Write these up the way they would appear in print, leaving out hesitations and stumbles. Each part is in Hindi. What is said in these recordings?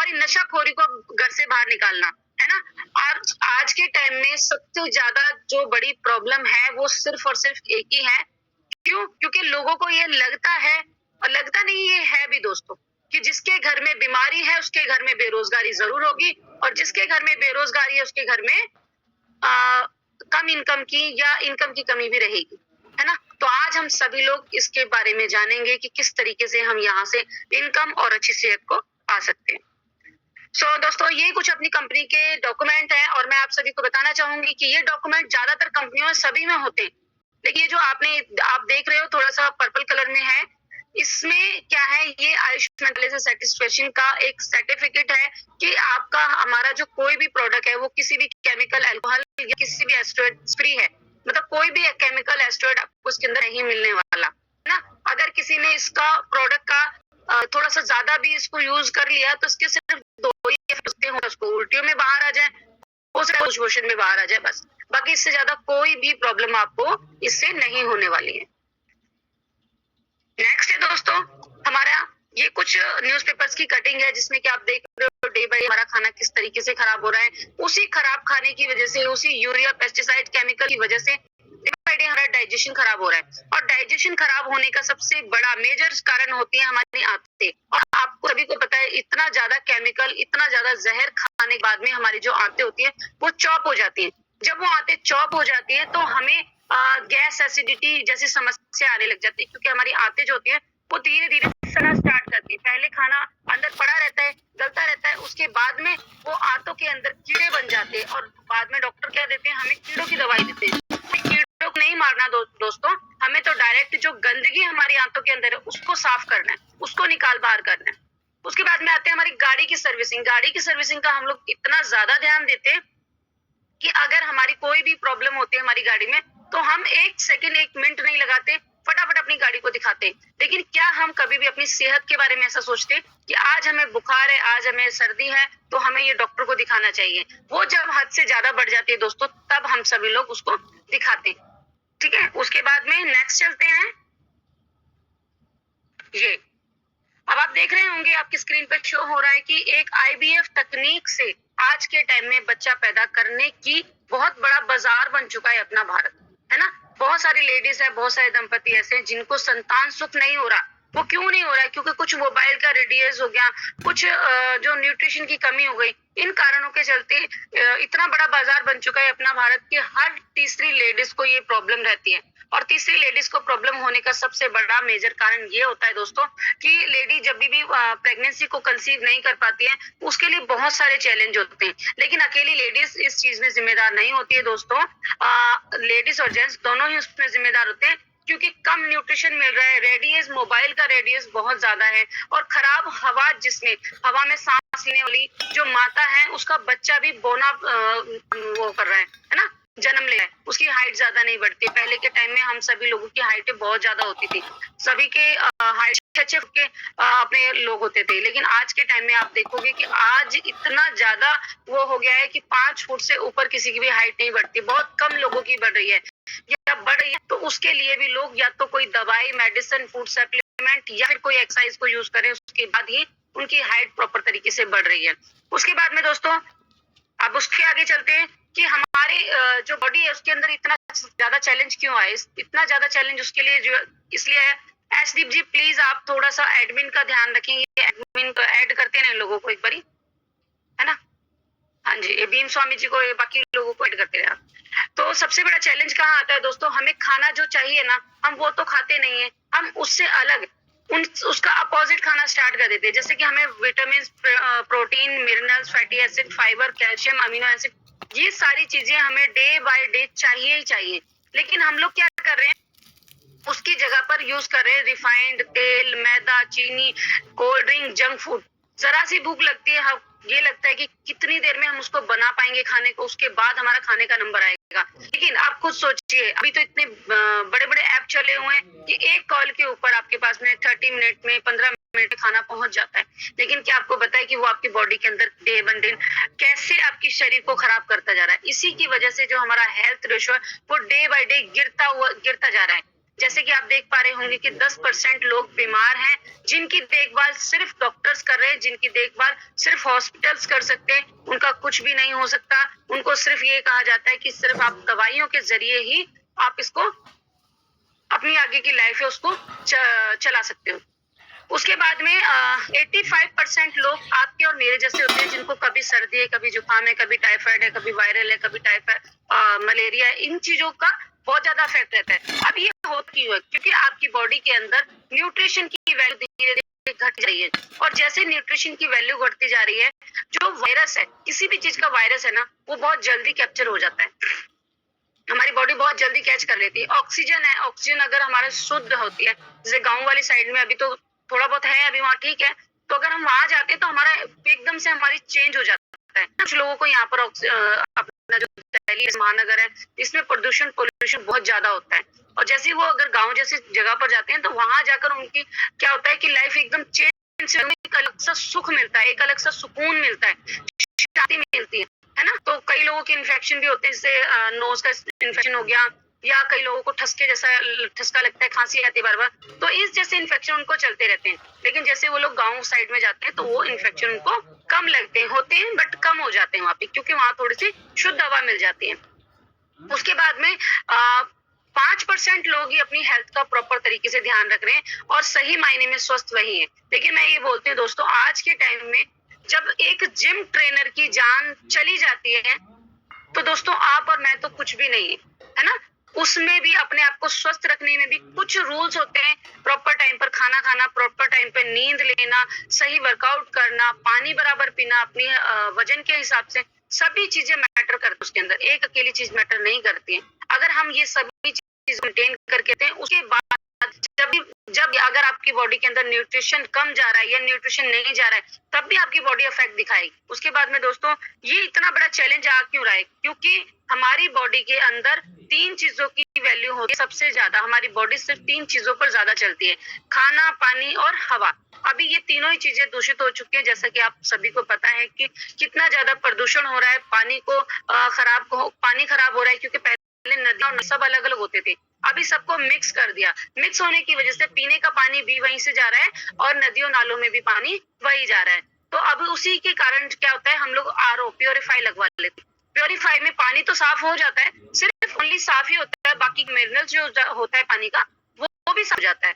हमारी नशाखोरी को घर से बाहर निकालना, है ना? आज के टाइम में सबसे ज्यादा जो बड़ी प्रॉब्लम है वो सिर्फ और सिर्फ एक ही है। क्यों? क्योंकि लोगों को ये लगता है, और लगता नहीं, ये है भी दोस्तों, कि जिसके घर में बीमारी है उसके घर में बेरोजगारी जरूर होगी, और जिसके घर में बेरोजगारी है उसके घर में कम इनकम की या इनकम की कमी भी रहेगी, है ना? तो आज हम सभी लोग इसके बारे में जानेंगे कि किस तरीके से हम यहाँ से इनकम और अच्छी सेहत को पा सकते हैं। दोस्तों, ये कुछ अपनी कंपनी के डॉक्यूमेंट हैं, और मैं आप सभी को बताना चाहूंगी कि ये डॉक्यूमेंट ज्यादातर कंपनियों में सभी में होते हैं। लेकिन ये जो आप देख रहे हो थोड़ा सा पर्पल कलर में है, इसमें क्या है, ये आयुष्मान से सेटिस्फेक्शन का एक सर्टिफिकेट है कि आपका हमारा जो कोई भी प्रोडक्ट है वो किसी भी केमिकल, अल्कोहल या किसी भी एस्टेरॉइड फ्री है। मतलब कोई भी केमिकल एस्टेरॉइड आपको इसके अंदर नहीं मिलने वाला, है ना? अगर किसी ने इसका प्रोडक्ट का थोड़ा सा ज्यादा भी इसको यूज कर लिया तो इसके सिर्फ दो ही इफेक्ट हो, उसको उल्टियों में बाहर आ जाए, लूज मोशन में बाहर आ जाए, बस। बाकी इससे ज्यादा कोई भी प्रॉब्लम आपको इससे नहीं होने वाली है। नेक्स्ट है दोस्तों, हमारा ये कुछ न्यूज़पेपर्स की कटिंग है, जिसमें कि आप देख रहे हो डे बाय हमारा खाना किस तरीके से खराब हो रहा है। उसी खराब खाने की वजह से, उसी यूरिया पेस्टिसाइड केमिकल की वजह से डे बाय डे हमारा डाइजेशन खराब हो रहा है, और डाइजेशन खराब होने का सबसे बड़ा मेजर कारण होती है हमारी आंतें। और आपको सभी को पता है, इतना ज्यादा केमिकल, इतना ज्यादा जहर खाने के बाद में हमारी जो आंतें होती है वो चॉप हो जाती है। जब वो आंतें चॉप हो जाती है तो हमें गैस, एसिडिटी जैसी समस्या आने लग जाती है, क्योंकि हमारी आंतें जो होती है वो धीरे धीरे सड़ना स्टार्ट करती है। पहले खाना अंदर पड़ा रहता है, गलता रहता है, उसके बाद में वो आंतों के अंदर कीड़े बन जाते हैं, और बाद में डॉक्टर क्या देते हैं, हमें कीड़ों की दवाई देते हैं। कीड़ों को नहीं मारना दोस्तों, हमें तो डायरेक्ट जो गंदगी हमारी आंतों के अंदर है उसको साफ करना है, उसको निकाल बाहर करना है। उसके बाद में आते हैं हमारी गाड़ी की सर्विसिंग। गाड़ी की सर्विसिंग का हम लोग इतना ज्यादा ध्यान देते हैं कि अगर हमारी कोई भी प्रॉब्लम होती है हमारी गाड़ी में, तो हम 1 सेकंड, 1 मिनट नहीं लगाते, फटाफट अपनी गाड़ी को दिखाते। लेकिन क्या हम कभी भी अपनी सेहत के बारे में ऐसा सोचते कि आज हमें बुखार है, आज हमें सर्दी है, तो हमें ये डॉक्टर को दिखाना चाहिए? वो जब हद से ज्यादा बढ़ जाती है दोस्तों, तब हम सभी लोग उसको दिखाते। ठीक है, उसके बाद में नेक्स्ट चलते हैं। ये अब आप देख रहे होंगे, आपकी स्क्रीन पर शो हो रहा है कि एक IVF तकनीक से आज के टाइम में बच्चा पैदा करने की बहुत बड़ा बाजार बन चुका है अपना भारत, है ना? बहुत सारी लेडीज है, बहुत सारे दंपति ऐसे हैं जिनको संतान सुख नहीं हो रहा। वो क्यों नहीं हो रहा है? क्योंकि कुछ मोबाइल का रेडियस हो गया, कुछ जो न्यूट्रिशन की कमी हो गई। इन कारणों के चलते इतना बड़ा बाजार बन चुका है अपना भारत कि हर तीसरी लेडीज को ये प्रॉब्लम रहती है। और तीसरी लेडीज को प्रॉब्लम होने का सबसे बड़ा मेजर कारण ये होता है दोस्तों कि लेडी जब भी प्रेगनेंसी को कंसीव नहीं कर पाती है, उसके लिए बहुत सारे चैलेंज होते हैं। लेकिन अकेली लेडीज इस चीज में जिम्मेदार नहीं होती है दोस्तों। लेडीज और जेंट्स दोनों ही उसमें जिम्मेदार होते हैं, क्योंकि कम न्यूट्रिशन मिल रहा है, रेडियस, मोबाइल का रेडियस बहुत ज्यादा है, और खराब हवा, जिसमें हवा में सांस लेने वाली जो माता है उसका बच्चा भी बोना वो कर रहा है ना, जन्म ले रहा है, उसकी हाइट ज्यादा नहीं बढ़ती। पहले के टाइम में हम सभी लोगों की हाइटें बहुत ज्यादा होती थी, सभी के हाइट अच्छे के अपने लोग होते थे। लेकिन आज के टाइम में आप देखोगे कि आज इतना ज्यादा वो हो गया है कि 5 फुट से ऊपर किसी की भी हाइट नहीं बढ़ती, बहुत कम लोगों की बढ़ रही है। या बढ़ रही है तो उसके लिए भी लोग या तो कोई दवाई, मेडिसिन, फूड सप्लीमेंट या फिर कोई एक्सरसाइज को यूज करें, उसके बाद ही उनकी हाइट प्रॉपर तरीके से बढ़ रही है। उसके बाद में दोस्तों, अब उसके आगे चलते हैं कि हमारे जो बॉडी है उसके अंदर इतना ज्यादा चैलेंज क्यों आए। इतना ज्यादा चैलेंज उसके लिए जो इसलिए है, एसदीप जी प्लीज आप थोड़ा सा एडमिन का ध्यान रखेंगे, एडमिन को ऐड करते हैं लोगों को एक बारी, है ना? हाँ जी, ये भीम स्वामी जी को, बाकी लोगों को ऐड करते रहे। तो सबसे बड़ा चैलेंज कहाँ आता है दोस्तों? हमें खाना जो चाहिए ना, हम वो तो खाते नहीं है, हम उससे अलग उसका अपोजिट खाना स्टार्ट कर देते हैं। जैसे कि हमें vitamin, protein, minerals, fatty acid, fibre, calcium, amino acid, ये सारी चीजें हमें डे बाय डे चाहिए ही चाहिए। लेकिन हम लोग क्या कर रहे हैं, उसकी जगह पर यूज कर रहे हैं रिफाइंड तेल, मैदा, चीनी, कोल्ड ड्रिंक, जंक फूड। जरा सी भूख लगती है, ये लगता है कि कितनी देर में हम उसको बना पाएंगे खाने को, उसके बाद हमारा खाने का नंबर आएगा। लेकिन आप खुद सोचिए, अभी तो इतने बड़े बड़े ऐप चले हुए हैं कि एक कॉल के ऊपर आपके पास में 30 मिनट में, 15 मिनट में खाना पहुंच जाता है। लेकिन क्या आपको पता है कि वो आपकी बॉडी के अंदर डे बाय डे कैसे आपकी शरीर को खराब करता जा रहा है? इसी की वजह से जो हमारा हेल्थ रेशो है वो डे बाय डे गिरता जा रहा है। जैसे कि आप देख पा रहे होंगे कि 10% लोग बीमार हैं, जिनकी देखभाल सिर्फ डॉक्टर्स कर रहे हैं, जिनकी देखभाल सिर्फ हॉस्पिटल्स कर सकते हैं, उनका कुछ भी नहीं हो सकता। उनको सिर्फ ये कहा जाता है कि सिर्फ आप दवाइयों के जरिए ही आप इसको अपनी आगे की लाइफ है उसको चला सकते हो। उसके बाद में 85% लोग आपके और मेरे जैसे होते हैं, जिनको कभी सर्दी है, कभी जुकाम है, कभी टाइफाइड है, कभी वायरल है, कभी टाइफाइड मलेरिया है। इन चीजों का बहुत ज्यादा इफेक्ट रहता है। अब ये होता क्यों है? क्योंकि आपकी बॉडी के अंदर न्यूट्रिशन की वैल्यू धीरे धीरे घट रही है, और जैसे न्यूट्रिशन की वैल्यू घटती जा रही है, जो वायरस है, किसी भी चीज का वायरस है ना, वो बहुत जल्दी कैप्चर हो जाता है। हमारी बॉडी बहुत जल्दी कैच कर लेती है। ऑक्सीजन है, ऑक्सीजन अगर हमारे शुद्ध होती है, जैसे गांव वाली साइड में अभी तो थोड़ा बहुत है, अभी वहाँ ठीक है, तो अगर हम वहां जाते हैं तो हमारा एकदम से हमारी चेंज हो जाता है। कुछ लोगों को यहाँ पर अपना जो दिल्ली महानगर है, इसमें प्रदूषण पोल्यूशन बहुत ज्यादा होता है, और जैसे वो अगर गाँव जैसी जगह पर जाते हैं तो वहां जाकर उनकी क्या होता है कि लाइफ एकदम चेंज, एक अलग सा सुख मिलता है, एक अलग सा सुकून मिलता है, शांति मिलती है ना। तो कई लोगों के इन्फेक्शन भी होते हैं, जैसे नोज का इन्फेक्शन हो गया, या कई लोगों को ठसके जैसा ठसका लगता है, खांसी आती है बार बार, तो इस जैसे इन्फेक्शन उनको चलते रहते हैं। लेकिन जैसे वो लोग गांव साइड में जाते हैं तो वो इन्फेक्शन उनको कम लगते हैं, होते हैं बट कम हो जाते हैं वहां पे, क्योंकि वहां थोड़ी सी शुद्ध हवा मिल जाती है। उसके बाद में 5% लोग ही अपनी हेल्थ का प्रॉपर तरीके से ध्यान रख रहे हैं, और सही मायने में स्वस्थ वही है। लेकिन मैं ये बोलती हूँ दोस्तों, आज के टाइम में जब एक जिम ट्रेनर की जान चली जाती है, तो दोस्तों आप और मैं तो कुछ भी नहीं है ना। उसमें भी अपने आप को स्वस्थ रखने में भी कुछ रूल्स होते हैं। प्रॉपर टाइम पर खाना खाना, प्रॉपर टाइम पर नींद लेना, सही वर्कआउट करना, पानी बराबर पीना, अपनी वजन के हिसाब से, सभी चीजें मैटर करती है उसके अंदर, एक अकेली चीज मैटर नहीं करती है। अगर हम ये सभी चीज मेंटेन करके थे, उसके बाद जब अगर आपकी बॉडी के अंदर न्यूट्रिशन कम जा रहा है या न्यूट्रिशन नहीं जा रहा है, तब भी आपकी बॉडी इफेक्ट दिखाएगी। उसके बाद में दोस्तों, ये इतना बड़ा चैलेंज आ क्यों रहा है? क्योंकि हमारी बॉडी के अंदर 3 चीजों की वैल्यू होती है सबसे ज्यादा। हमारी बॉडी सिर्फ 3 चीजों पर ज्यादा चलती है, खाना, पानी और हवा। अभी ये तीनों ही चीजें दूषित हो चुकी है, जैसा कि आप सभी को पता है कि कितना ज्यादा प्रदूषण हो रहा है, पानी खराब हो रहा है, क्योंकि पहले नदियां सब अलग अलग होते थे, अभी सबको मिक्स कर दिया। मिक्स होने की वजह से पीने का पानी भी वहीं से जा रहा है, और नदियों नालों में भी पानी वही जा रहा है। तो अब उसी के कारण क्या होता है, हम लोग आरओ प्योरीफाई लगवा लेते हैं। प्योरीफाई में पानी तो साफ हो जाता है, सिर्फ ओनली साफ ही होता है, बाकी मिनरल्स जो होता है पानी का वो भी साफ हो जाता है।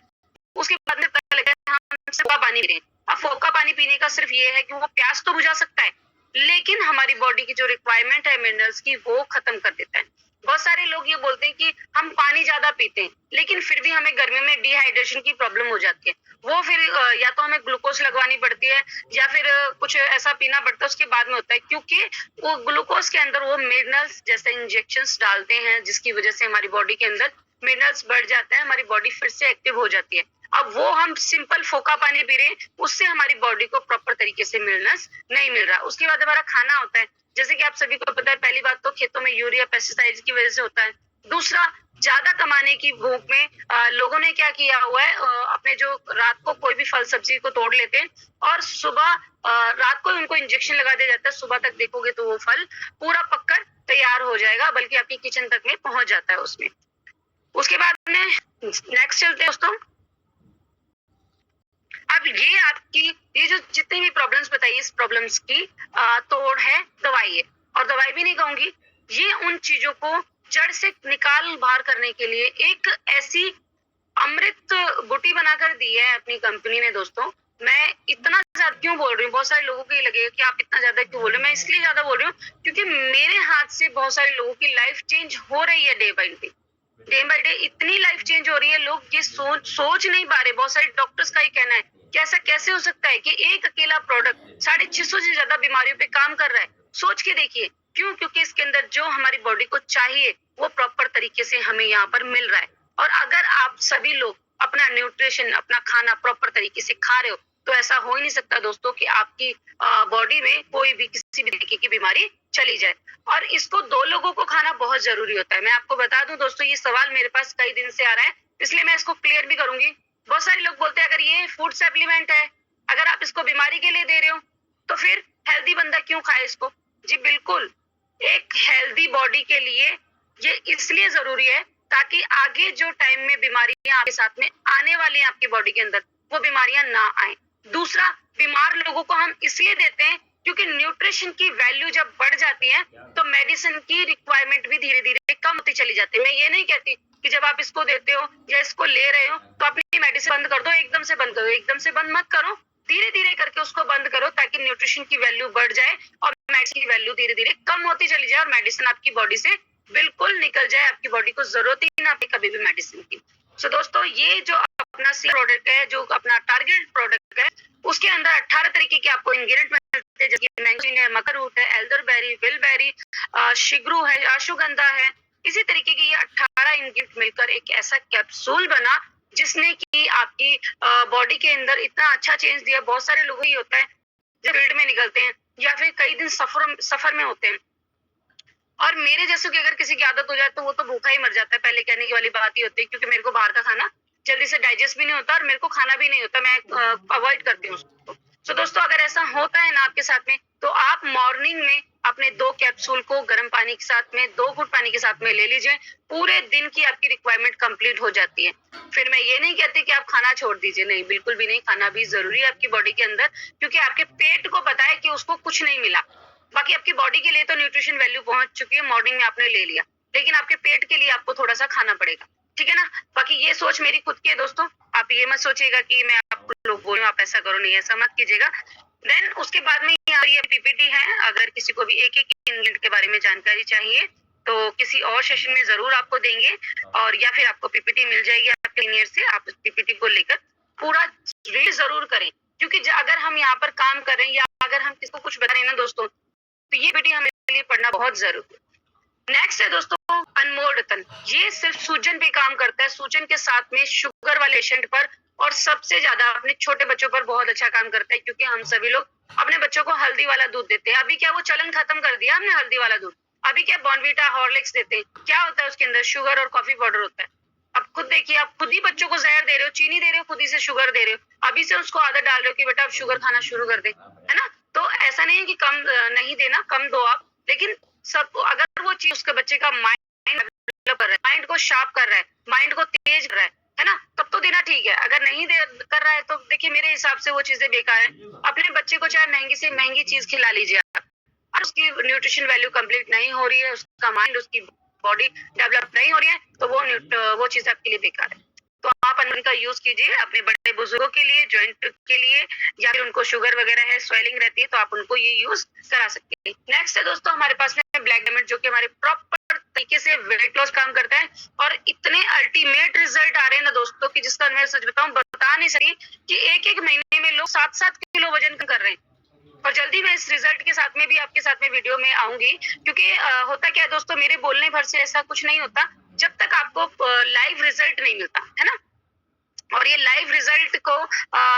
उसके बाद में पता लगता है हम फोका पानी पी रहे हैं। अब फोका पानी पीने का सिर्फ ये है कि वो प्यास तो बुझा सकता है, लेकिन हमारी बॉडी की जो रिक्वायरमेंट है मिनरल्स की, वो खत्म कर देता है। बहुत सारे लोग ये बोलते हैं कि हम पानी ज्यादा पीते हैं, लेकिन फिर भी हमें गर्मी में डिहाइड्रेशन की प्रॉब्लम हो जाती है। वो फिर या तो हमें ग्लूकोज लगवानी पड़ती है, या फिर कुछ ऐसा पीना पड़ता है, उसके बाद में होता है, क्योंकि वो ग्लूकोज के अंदर वो मिनरल्स जैसे इंजेक्शंस डालते हैं, जिसकी वजह से हमारी बॉडी के अंदर मिनरल्स बढ़ जाते हैं, हमारी बॉडी फिर से एक्टिव हो जाती है। अब वो हम सिंपल फोका पानी पी रहे हैं, उससे हमारी बॉडी को प्रॉपर तरीके से मिनरल्स नहीं मिल रहा। उसके बाद हमारा खाना होता है, जैसे कि आप सभी को पता है, पहली बात तो खेतों में यूरिया पेस्टिसाइड्स की वजह से होता है। दूसरा, ज्यादा कमाने की भूख में लोगों ने क्या किया हुआ है, अपने जो रात को कोई भी फल सब्जी को तोड़ लेते हैं, और सुबह रात को उनको इंजेक्शन लगा दिया जाता है। सुबह तक देखोगे तो वो फल पूरा पककर तैयार हो जाएगा, बल्कि आपकी किचन तक में पहुंच जाता है उसमें। उसके बाद में नेक्स्ट चलते हैं दोस्तों। अब ये आपकी ये जो जितनी भी प्रॉब्लम्स बताई, इस प्रॉब्लम्स की तोड़ है दवाई है, और दवाई भी नहीं कहूंगी, ये उन चीजों को जड़ से निकाल बाहर करने के लिए एक ऐसी अमृत बूटी बनाकर दी है अपनी कंपनी ने। दोस्तों, मैं इतना ज्यादा क्यों बोल रही हूँ, बहुत सारे लोगों को ये लगेगा कि आप इतना ज्यादा क्यों बोल रहे हो। मैं इसलिए ज्यादा बोल रही हूँ क्योंकि मेरे हाथ से बहुत सारे लोगों की लाइफ चेंज हो रही है डे बाय डे। इतनी लाइफ चेंज हो रही है, लोग ये सोच नहीं पा रहे। बहुत सारे डॉक्टर्स का ही कहना है कि ऐसा कैसे हो सकता है कि एक अकेला प्रोडक्ट 650 से ज्यादा बीमारियों पे काम कर रहा है। सोच के देखिए, क्यों? क्योंकि इसके अंदर जो हमारी बॉडी को चाहिए वो प्रॉपर तरीके से हमें यहाँ पर मिल रहा है। और अगर आप सभी लोग अपना न्यूट्रिशन, अपना खाना प्रॉपर तरीके से खा रहे हो, तो ऐसा हो ही नहीं सकता दोस्तों कि आपकी बॉडी में कोई भी किसी भी तरीके की बीमारी चली जाए। और इसको 2 लोगों को खाना बहुत जरूरी होता है। मैं आपको बता दूं दोस्तों, ये सवाल मेरे पास कई दिन से आ रहा है, इसलिए मैं इसको क्लियर भी करूंगी। बहुत सारे लोग बोलते हैं अगर ये फूड सप्लीमेंट है, अगर आप इसको बीमारी के लिए दे रहे हो, तो फिर हेल्दी बंदा क्यों खाए इसको? जी बिल्कुल, एक हेल्दी बॉडी के लिए ये इसलिए जरूरी है ताकि आगे जो टाइम में बीमारियां आपके साथ में आने वाली हैं आपकी बॉडी के अंदर, वो बीमारियां ना आए। दूसरा, बीमार लोगों को हम इसलिए देते हैं क्योंकि न्यूट्रिशन की वैल्यू जब बढ़ जाती है तो मेडिसिन की रिक्वायरमेंट भी धीरे धीरे कम होती चली जाती है। मैं ये नहीं कहती कि जब आप इसको देते हो या इसको ले रहे हो तो अपनी मेडिसिन बंद कर दो, एकदम से बंद करो, एकदम से बंद मत करो, धीरे धीरे करके उसको बंद करो ताकि न्यूट्रिशन की वैल्यू बढ़ जाए और मेडिसिन की वैल्यू धीरे धीरे कम होती चली जाए और मेडिसिन आपकी बॉडी से बिल्कुल निकल जाए, आपकी बॉडी को जरूरत ही ना पड़े कभी भी मेडिसिन की। सो दोस्तों, ये जो अपना सी प्रोडक्ट है, जो अपना टारगेट प्रोडक्ट है, उसके अंदर 18 तरीके के आपको इंग्रेडिएंट मिलते हैं, जैसे मैंगोस्टीन है, मकरूट है, एल्डरबेरी, विलबेरी, शिगरू है, अश्वगंधा है। इसी तरीके के ये 18 इंग्रेडिएंट मिलकर एक ऐसा कैप्सूल बना जिसने की आपकी बॉडी के अंदर इतना अच्छा चेंज दिया। बहुत सारे लोगों ही होता है जो फील्ड में निकलते हैं या फिर कई दिन सफर में होते हैं, और मेरे जैसों की अगर किसी की आदत हो जाए तो वो तो भूखा ही मर जाता है, पहले कहने की वाली बात ही होती है, क्योंकि मेरे को बाहर का खाना जल्दी से डाइजेस्ट भी नहीं होता और मेरे को खाना भी नहीं होता, मैं अवॉइड करती हूँ उसको। तो दोस्तों, अगर ऐसा होता है ना आपके साथ में, तो आप मॉर्निंग में अपने 2 कैप्सूल को गर्म पानी के साथ में, 2 घूंट पानी के साथ में ले लीजिए, पूरे दिन की आपकी रिक्वायरमेंट कंप्लीट हो जाती है। फिर मैं ये नहीं कहती कि आप खाना छोड़ दीजिए, नहीं, बिल्कुल भी नहीं, खाना भी जरूरी है आपकी बॉडी के अंदर, क्योंकि आपके पेट को पता है कि उसको कुछ नहीं मिला। बाकी आपकी बॉडी के लिए तो न्यूट्रिशन वैल्यू पहुंच चुकी है, मॉर्निंग में आपने ले लिया, लेकिन आपके पेट के लिए आपको थोड़ा सा खाना पड़ेगा, ठीक है ना। बाकी ये सोच मेरी खुद की है दोस्तों, आप ये मत सोचिएगा कि मैं आप लोग बोलूं आप ऐसा करो, नहीं, ऐसा मत कीजिएगा। देन उसके बाद में यहाँ ये पीपीटी है, अगर किसी को भी एक एक इंग्रेडिएंट के बारे में जानकारी चाहिए तो किसी और सेशन में जरूर आपको देंगे, और या फिर आपको पीपीटी मिल जाएगी आपके इंजीनियर से, आप पीपीटी को लेकर पूरा रीड जरूर करें, क्योंकि अगर हम यहाँ पर काम कर रहे हैं या अगर हम किसको कुछ बता रहे हैं ना दोस्तों, तो ये पीपीटी हमारे लिए पढ़ना बहुत जरूरी है। नेक्स्ट है दोस्तों अनमोल रतन, ये सिर्फ सूजन पे काम करता है, सूजन के साथ में शुगर वाले पेशेंट पर, और सबसे ज्यादा अपने छोटे बच्चों पर बहुत अच्छा काम करता है, क्योंकि हम सभी लोग अपने बच्चों को हल्दी वाला दूध देते हैं। अभी क्या वो चलन खत्म कर दिया हमने हल्दी वाला दूध, अभी क्या बॉर्नवीटा, हॉर्लिक्स देते हैं। क्या होता है उसके अंदर? शुगर और कॉफी पाउडर होता है। अब खुद देखिए, आप खुद ही बच्चों को जहर दे रहे हो, चीनी दे रहे हो, खुद ही से शुगर दे रहे हो, अभी से उसको आदत डाल रहे हो कि बेटा अब शुगर खाना शुरू कर दे, है ना। तो ऐसा नहीं है कि कम नहीं देना, कम दो आप, लेकिन सब अगर वो चीज उसके बच्चे का माइंड डेवलप कर रहा है, माइंड को शार्प कर रहा है, माइंड को तेज कर रहा है ना, तब तो देना ठीक है। अगर नहीं कर रहा है तो देखिए मेरे हिसाब से वो चीजें बेकार है। अपने बच्चे को चाहे महंगी से महंगी चीज खिला लीजिए आप, और उसकी न्यूट्रिशन वैल्यू कंप्लीट नहीं हो रही है, उसका माइंड, उसकी बॉडी डेवलप नहीं हो रही है, तो वो चीज आपके लिए बेकार है। तो आप उनका यूज कीजिए अपने बड़े बुजुर्गों के लिए, जॉइंट के लिए, या फिर उनको शुगर वगैरह है, स्वेलिंग रहती है, तो आप उनको ये यूज करा सकते हैं। नेक्स्ट है दोस्तों हमारे पास में ब्लैक डायमंड, जो कि हमारे प्रॉपर तरीके से वेट लॉस काम करता है, और इतने अल्टीमेट रिजल्ट आ रहे हैं ना दोस्तों कि जिसका मैं सच बताऊं बता नहीं सकी, कि एक महीने में लोग 7-7 किलो वजन कम कर रहे हैं। और जल्दी मैं इस रिजल्ट के साथ में भी आपके साथ में वीडियो में आऊंगी, क्योंकि होता क्या है दोस्तों, मेरे बोलने भर से ऐसा कुछ नहीं होता जब तक आपको लाइव रिजल्ट नहीं मिलता, है ना। और ये लाइव रिजल्ट को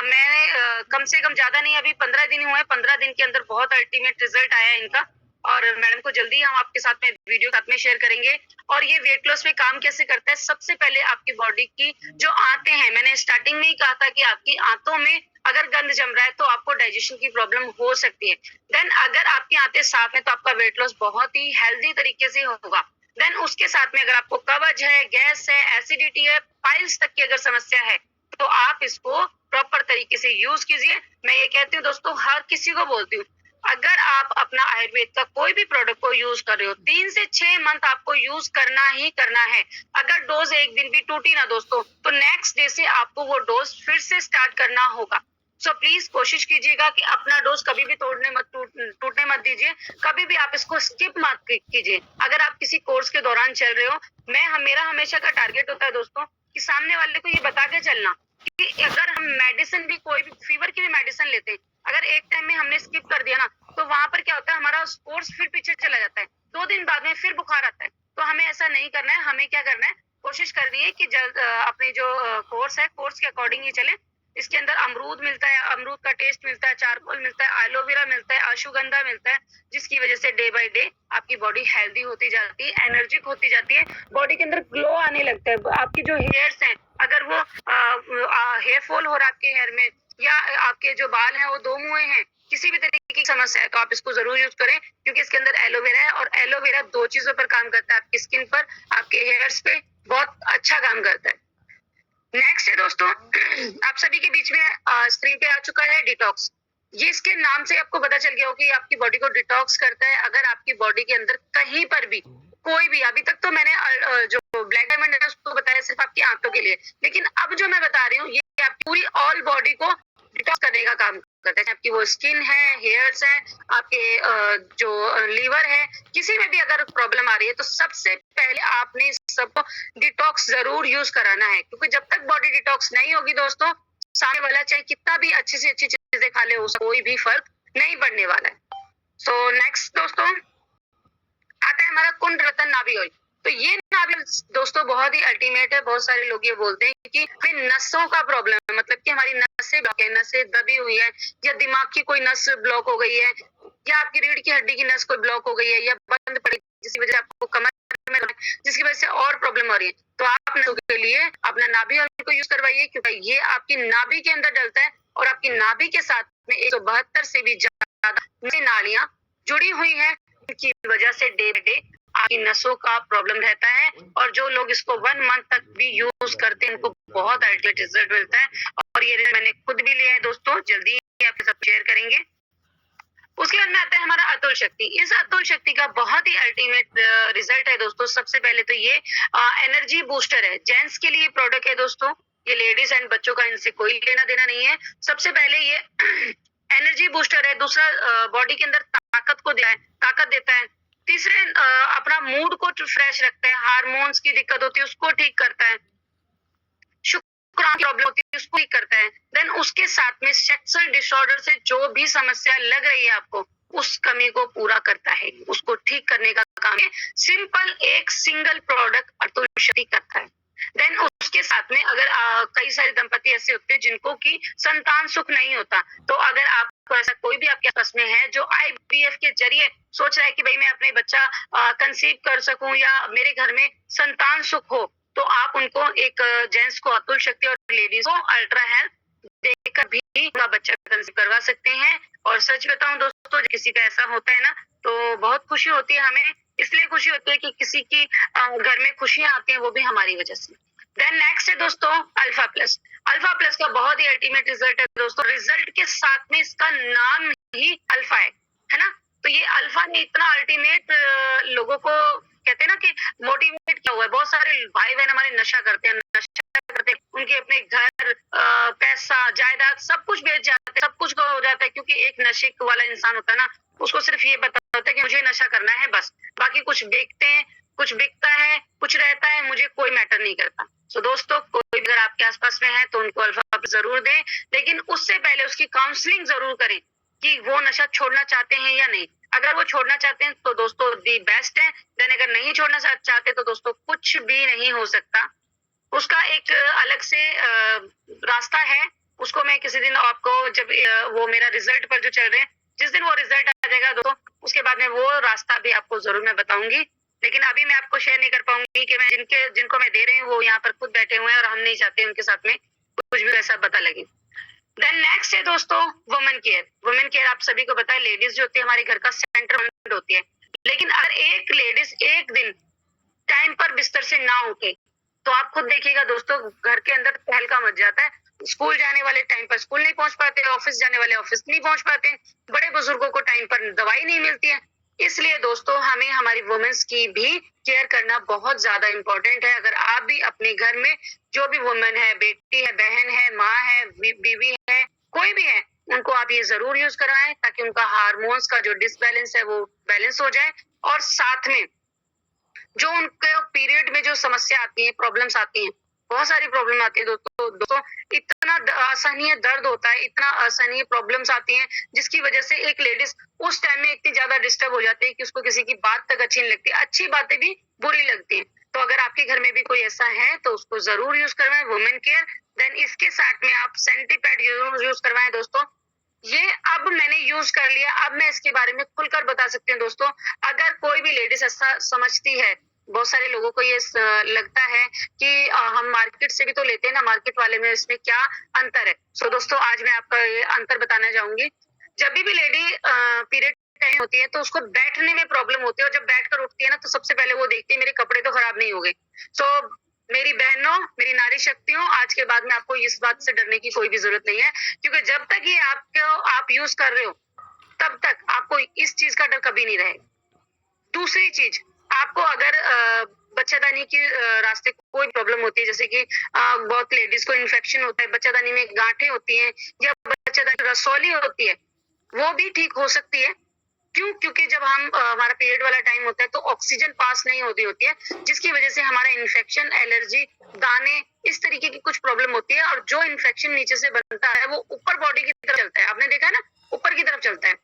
मैंने कम से कम ज्यादा नहीं, अभी 15 दिन हुए, 15 दिन के अंदर बहुत अल्टीमेट रिजल्ट आया है इनका, और मैडम को जल्दी हम आपके साथ में वीडियो साथ में शेयर करेंगे। और ये वेट लॉस में काम कैसे करता है, सबसे पहले आपकी बॉडी की जो आंतें हैं, मैंने स्टार्टिंग में ही कहा था कि आपकी आंतों में अगर गंद जम रहा है तो आपको डाइजेशन की प्रॉब्लम हो सकती है। देन अगर आपकी आंतें साफ है तो आपका वेट लॉस बहुत ही हेल्दी तरीके से होगा। देन उसके साथ में अगर आपको कब्ज है, गैस है, एसिडिटी है, पाइल्स तक की अगर समस्या है, तो आप इसको प्रॉपर तरीके से यूज कीजिए। मैं ये कहती हूँ दोस्तों, हर किसी को बोलती हूँ, अगर आप अपना आयुर्वेद का कोई भी प्रोडक्ट को यूज कर रहे हो, 3 से 6 मंथ आपको यूज करना ही करना है। अगर डोज एक दिन भी टूटी ना दोस्तों, तो नेक्स्ट डे से आपको वो डोज फिर से स्टार्ट करना होगा। सो प्लीज कोशिश कीजिएगा कि अपना डोज कभी भी टूटने मत दीजिए, कभी भी आप इसको स्किप मत कीजिए। अगर आप किसी कोर्स के दौरान चल रहे हो, मेरा हमेशा का टारगेट होता है दोस्तों कि सामने वाले को ये बता के चलना कि अगर हम मेडिसिन भी, कोई भी फीवर की भी मेडिसिन लेते हैं, अगर एक टाइम में हमने स्किप कर दिया ना, तो वहां पर क्या होता है, हमारा कोर्स फिर पीछे चला जाता है, 2 दिन बाद में फिर बुखार आता है। तो हमें ऐसा नहीं करना है, हमें क्या करना है, कोशिश करनी है कि अपने जो कोर्स है, कोर्स के अकॉर्डिंग ही चले। इसके अंदर अमरूद मिलता है, अमरूद का टेस्ट मिलता है, चारकोल मिलता है, एलोवेरा मिलता है, अश्वगंधा मिलता है, जिसकी वजह से डे बाय डे आपकी बॉडी हेल्दी होती जाती है, एनर्जिक होती जाती है, बॉडी के अंदर ग्लो आने लगता है। आपकी जो हेयर्स हैं, अगर वो हेयर फॉल हो रहा है आपके हेयर में, या आपके जो बाल हैं वो दो मुंहे हैं, किसी भी तरीके की समस्या है, तो आप इसको जरूर यूज करें, क्योंकि इसके अंदर एलोवेरा है, और एलोवेरा 2 चीजों पर काम करता है, आपकी स्किन पर, आपके हेयर्स पे, बहुत अच्छा काम करता है। नेक्स्ट है दोस्तों, आप सभी के बीच में स्क्रीन पे आ चुका है डिटॉक्स। ये इसके नाम से आपको पता चल गया हो कि आपकी बॉडी को डिटॉक्स करता है। अगर आपकी बॉडी के अंदर कहीं पर भी कोई भी, अभी तक तो मैंने जो ब्लैक डायमंड है उसको बताया सिर्फ आपकी आंतों के लिए, लेकिन अब जो मैं बता रही हूँ ये आपकी पूरी ऑल बॉडी को डिटॉक्स करने का काम करता है। आपकी वो स्किन है, हेयर्स है, आपके जो लीवर है, किसी में भी अगर प्रॉब्लम आ रही है तो सबसे पहले आपने सबको डिटॉक्स जरूर यूज कराना है, क्योंकि जब तक बॉडी डिटॉक्स नहीं होगी दोस्तों, सामने वाला चाहे कितना भी अच्छी से अच्छी चीजें खा ले, उसका कोई भी फर्क नहीं पड़ने वाला है। सो नेक्स्ट दोस्तों आता है हमारा कुंड रतन नाभि ऑयल। तो ये नाभि दोस्तों बहुत ही अल्टीमेट है। बहुत सारे लोग ये बोलते हैं कि हमें नसों का प्रॉब्लम है, मतलब कि हमारी नसें ब्लॉक है, नसें दबी हुई है, या दिमाग की कोई नस ब्लॉक हो गई है, या आपकी रीढ़ की हड्डी की नस कोई ब्लॉक हो गई है या बंद पड़ी, जिसकी वजह से आपको कमर में, जिसकी वजह से और प्रॉब्लम हो रही है, तो आप नसों के लिए अपना नाभि ऑयल को यूज करवाइए, क्योंकि ये आपकी नाभि के अंदर डलता है और आपकी नाभि के साथ में 172 से भी ज्यादा नालियां जुड़ी हुई है, की वजह से डे बाय डे आपकी नसों का प्रॉब्लम रहता है। और जो लोग इसको 1 मंथ तक भी यूज करते हैं उनको बहुत अल्टीमेट रिजल्ट मिलता है, और ये मैंने खुद भी लिया है दोस्तों, जल्दी ही आपके साथ शेयर करेंगे। उसके बाद में आता है हमारा अतुल शक्ति। इस अतुल शक्ति का बहुत ही अल्टीमेट रिजल्ट है दोस्तों। सबसे पहले तो ये एनर्जी बूस्टर है, जेंट्स के लिए प्रोडक्ट है दोस्तों, ये लेडीज एंड बच्चों का इनसे कोई लेना देना नहीं है। सबसे पहले ये एनर्जी बूस्टर है, दूसरा बॉडी के अंदर ताकत को देता है, ताकत देता है, तीसरे अपना मूड को फ्रेश रखता है, हार्मोन्स की दिक्कत होती है उसको ठीक करता है, शुक्राणु की प्रॉब्लम होती है उसको ठीक करता है। देन उसके साथ में सेक्सुअल डिसऑर्डर से जो भी समस्या लग रही है आपको, उस कमी को पूरा करता है, उसको ठीक करने का काम है सिंपल एक सिंगल प्रोडक्ट अतुल शक्ति करता है। देन उसके साथ में अगर कई सारे दंपति ऐसे होते हैं जिनको की संतान सुख नहीं होता, तो अगर आपको ऐसा कोई भी आपके पास में है जो IVF के जरिए सोच रहा है कि भाई मैं अपने बच्चा कंसीव कर सकूं या मेरे घर में संतान सुख हो, तो आप उनको एक जेंट्स को अतुल शक्ति और लेडीज को अल्ट्रा हेल्थ देकर भी उनका बच्चा कंसीव करवा सकते हैं। और सच बताऊं दोस्तों, किसी का ऐसा होता है ना तो बहुत खुशी होती है हमें, इसलिए खुशी होती है कि किसी की घर में खुशियां आती हैं, वो भी हमारी वजह से। देन नेक्स्ट है दोस्तों अल्फा प्लस। अल्फा प्लस का बहुत ही अल्टीमेट रिजल्ट है दोस्तों, रिजल्ट के साथ में इसका नाम ही अल्फा है ना। तो ये अल्फा ने इतना अल्टीमेट लोगों को कहते हैं ना कि मोटिवेट किया हुआ है। बहुत सारे भाई बहन हमारे नशा करते हैं, उनके अपने घर पैसा जायदाद सब कुछ बेच जाते हैं, सब कुछ हो जाता है, क्योंकि एक नशे वाला इंसान होता है ना, उसको सिर्फ ये पता होता है कि मुझे नशा करना है बस, बाकी कुछ बेचते हैं, कुछ बिकता है, कुछ रहता है, मुझे कोई मैटर नहीं करता। तो दोस्तों कोई अगर आपके आसपास में है तो उनको अल्फा जरूर दें, लेकिन उससे पहले उसकी काउंसलिंग जरूर करें कि वो नशा छोड़ना चाहते हैं या नहीं। अगर वो छोड़ना चाहते हैं तो दोस्तों दी बेस्ट है, देन अगर नहीं छोड़ना चाहते तो दोस्तों कुछ भी नहीं हो सकता, उसका एक अलग से रास्ता है। उसको मैं किसी दिन आपको, जब वो मेरा रिजल्ट पर जो चल रहे हैं, जिस दिन वो रिजल्ट आ जाएगा दोस्तों, उसके बाद में वो रास्ता भी आपको जरूर मैं बताऊंगी, लेकिन अभी मैं आपको शेयर नहीं कर पाऊंगी कि मैं जिनको मैं दे रही हूँ वो यहाँ पर खुद बैठे हुए हैं और हम नहीं चाहते उनके साथ में कुछ भी ऐसा पता लगे। देन नेक्स्ट है दोस्तों वुमेन केयर। वुमेन केयर आप सभी को पता है, लेडीज जो होती है हमारे घर का सेंटर पॉइंट होती है, लेकिन अगर एक लेडीज एक दिन टाइम पर बिस्तर से ना उठे तो आप खुद देखिएगा दोस्तों, घर के अंदर तहलका मच जाता है। स्कूल जाने वाले टाइम पर स्कूल नहीं पहुंच पाते, ऑफिस जाने वाले ऑफिस नहीं पहुंच पाते, बड़े बुजुर्गों को टाइम पर दवाई नहीं मिलती है। इसलिए दोस्तों हमें हमारी वुमेन्स की भी केयर करना बहुत ज्यादा इंपॉर्टेंट है। अगर आप भी अपने घर में जो भी वुमेन है, बेटी है, बहन है, माँ है, बीवी है, कोई भी है, उनको आप ये जरूर यूज करवाएं ताकि उनका हार्मोन्स का जो डिसबैलेंस है वो बैलेंस हो जाए। और साथ में जो उनके पीरियड में जो समस्या आती है, प्रॉब्लम्स आती हैं, बहुत सारी प्रॉब्लम आती है दोस्तों, इतना असहनीय दर्द होता है, इतना असहनीय प्रॉब्लम्स आती हैं, जिसकी वजह से एक लेडीज उस टाइम में इतनी ज्यादा डिस्टर्ब हो जाती है कि उसको किसी की बात तक अच्छी नहीं लगती, अच्छी बातें भी बुरी लगती हैं। तो अगर आपके घर में भी कोई ऐसा है तो उसको जरूर यूज करवाएं वुमेन केयर। देन इसके साथ में आप सेंटीपैड जरूर यूज करवाएं दोस्तों। ये अब मैंने यूज कर लिया, अब मैं इसके बारे में खुलकर बता सकती हूँ दोस्तों। अगर कोई भी लेडीज ऐसा समझती है, बहुत सारे लोगों को ये लगता है कि हम मार्केट से भी तो लेते हैं ना, मार्केट वाले में इसमें क्या अंतर है। सो दोस्तों आज मैं आपका ये अंतर बताना चाहूंगी। जब भी लेडी पीरियड टाइम होती है तो उसको बैठने में प्रॉब्लम होती है, और जब बैठ कर उठती है ना तो सबसे पहले वो देखती है मेरे कपड़े तो खराब नहीं हो गए। सो मेरी बहनों, मेरी नारी शक्तियों, आज के बाद में आपको इस बात से डरने की कोई भी जरूरत नहीं है, क्योंकि जब तक ये आप यूज कर रहे हो, तब तक आपको इस चीज का डर कभी नहीं रहेगा। दूसरी चीज, आपको अगर बच्चादानी के रास्ते कोई प्रॉब्लम होती है, जैसे कि बहुत लेडीज को इन्फेक्शन होता है, बच्चादानी में गांठें होती हैं या बच्चादानी रसौली होती है, वो भी ठीक हो सकती है। क्यों? क्योंकि जब हम हमारा पीरियड वाला टाइम होता है तो ऑक्सीजन पास नहीं होती है, जिसकी वजह से हमारा इन्फेक्शन, एलर्जी, दाने, इस तरीके की कुछ प्रॉब्लम होती है। और जो इन्फेक्शन नीचे से बनता है वो ऊपर बॉडी की तरफ चलता है, आपने देखा है ना, ऊपर की तरफ चलता है।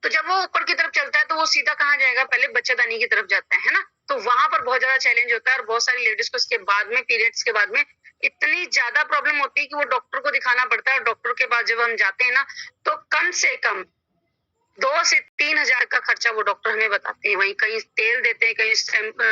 तो जब वो ऊपर की तरफ चलता है तो वो सीधा कहाँ जाएगा? पहले बच्चेदानी की तरफ जाता है ना। तो वहां पर बहुत ज्यादा चैलेंज होता है और बहुत सारी लेडीज को इसके बाद में, पीरियड्स के बाद में इतनी ज्यादा प्रॉब्लम होती है कि वो डॉक्टर को दिखाना पड़ता है। और डॉक्टर के पास जब हम जाते हैं ना, तो कम से कम 2 से 3 हजार का खर्चा वो डॉक्टर हमें बताते हैं। वहीं कहीं तेल देते हैं, कहीं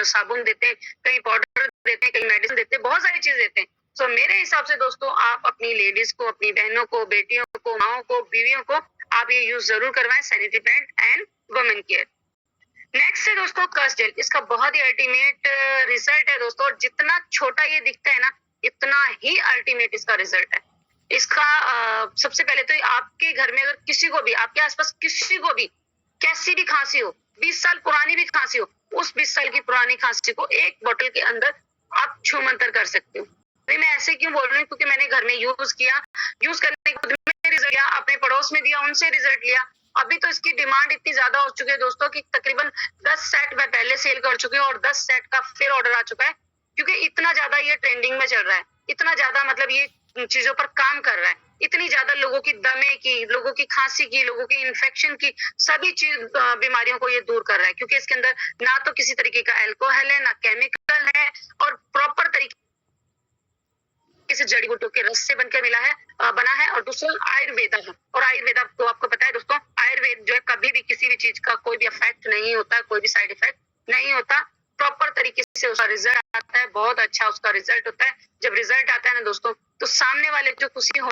साबुन देते हैं, कहीं पाउडर देते हैं, कहीं मेडिसिन देते हैं, बहुत सारी चीज देते हैं। तो मेरे हिसाब से दोस्तों, आप अपनी लेडीज को, अपनी बहनों को, बेटियों को, माओ को, बीवियों को आप ये यूज जरूर करवाएं, sanitary pad and women care. Next है दोस्तों कर्स जेल। इसका बहुत ही अल्टीमेट रिजल्ट है दोस्तों। और जितना छोटा ये दिखता है ना, इतना ही अल्टीमेट इसका रिजल्ट है। इसका सबसे पहले तो आपके घर में अगर किसी को भी, आपके आसपास किसी को भी कैसी भी खांसी हो, 20 साल पुरानी भी खांसी हो, उस 20 साल की पुरानी खांसी को एक बोतल के अंदर आप छू मंतर कर सकते हो। मैं ऐसे क्यों बोल रही हूँ? क्योंकि मैंने घर में यूज किया, यूज करने के बाद में रिजल्ट लिया, अपने पड़ोस में दिया, उनसे रिजल्ट लिया। अभी तो इसकी डिमांड इतनी ज्यादा हो चुकी है दोस्तों कि तकरीबन 10 सेट मैं पहले सेल कर चुकी हूँ और 10 सेट का फिर ऑर्डर आ चुका है, क्योंकि इतना ज्यादा ये ट्रेंडिंग में चल रहा है, इतना ज्यादा मतलब ये चीजों पर काम कर रहा है, इतनी ज्यादा लोगों की दमे की, लोगों की खांसी की, लोगों की इन्फेक्शन की, सभी चीज बीमारियों को ये दूर कर रहा है। क्योंकि इसके अंदर ना तो किसी तरीके का अल्कोहल है, ना केमिकल है, और प्रॉपर तरीके से जड़ी बूटियों के रस से बनकर बना है। और दूसरा आयुर्वेदा है। और आयुर्वेदा तो आपको पता है दोस्तों, आयुर्वेद जो है कभी भी किसी भी चीज का कोई भी इफेक्ट नहीं होता, कोई भी साइड इफेक्ट नहीं होता, प्रॉपर तरीके से उसका रिजल्ट आता है, बहुत अच्छा उसका रिजल्ट होता है। जब रिजल्ट आता है ना दोस्तों, तो सामने वाले जो खुशी हो